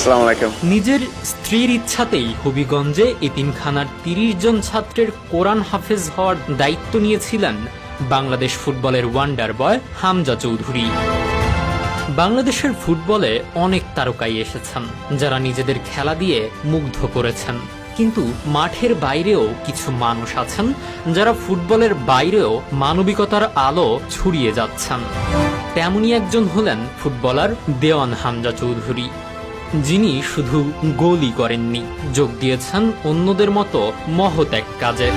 আসসালামু আলাইকুম। নিজের স্ত্রীর ইচ্ছাতেই হবিগঞ্জে এতিমখানার ৩০ জন ছাত্রের কোরআন হাফেজ হওয়ার দায়িত্ব নিয়েছিলেন বাংলাদেশ ফুটবলের ওয়ান্ডার বয় হামজা চৌধুরী। বাংলাদেশের ফুটবলে অনেক তারকাই এসেছেন যারা নিজেদের খেলা দিয়ে মুগ্ধ করেছেন, কিন্তু মাঠের বাইরেও কিছু মানুষ আছেন যারা ফুটবলের বাইরেও মানবিকতার আলো ছড়িয়ে যাচ্ছেন। তেমনই একজন হলেন ফুটবলার দেওয়ান হামজা চৌধুরী, যিনি শুধু গোলই করেননি, যোগ দিয়েছেন অন্যদের মতো মহৎ এক কাজে।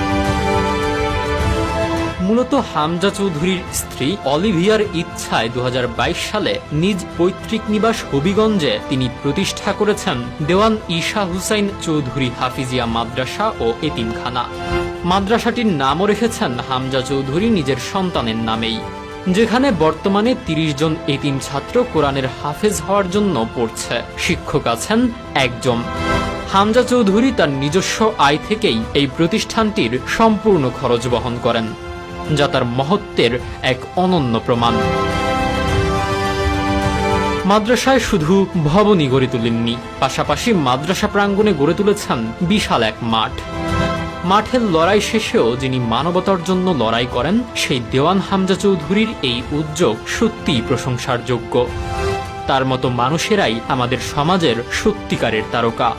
মূলত হামজা চৌধুরীর স্ত্রী অলিভিয়ার ইচ্ছায় ২০২২ সালে নিজ পৈতৃক নিবাস হবিগঞ্জে তিনি প্রতিষ্ঠা করেছেন দেওয়ান ঈশা হুসাইন চৌধুরী হাফিজিয়া মাদ্রাসা ও এতিমখানা। মাদ্রাসাটির নামও রেখেছেন হামজা চৌধুরী নিজের সন্তানের নামেই, যেখানে বর্তমানে ৩০ জন এতিম ছাত্র কোরআনের হাফেজ হওয়ার জন্য পড়ছে। শিক্ষক আছেন একজন। হামজা চৌধুরী তার নিজস্ব আয় থেকেই এই প্রতিষ্ঠানটির সম্পূর্ণ খরচ বহন করেন, যা তার মহত্বের এক অনন্য প্রমাণ। মাদ্রাসায় শুধু ভবনই গড়ে তুলেননি, পাশাপাশি মাদ্রাসা প্রাঙ্গণে গড়ে তুলেছেন বিশাল এক মাঠ। মাঠের লড়াই শেষেও যিনি মানবতার জন্য লড়াই করেন, সেই দেওয়ান হামজা চৌধুরীর এই উদ্যোগ সত্যিই প্রশংসার যোগ্য। তার মতো মানুষেরাই আমাদের সমাজের সত্যিকারের তারকা।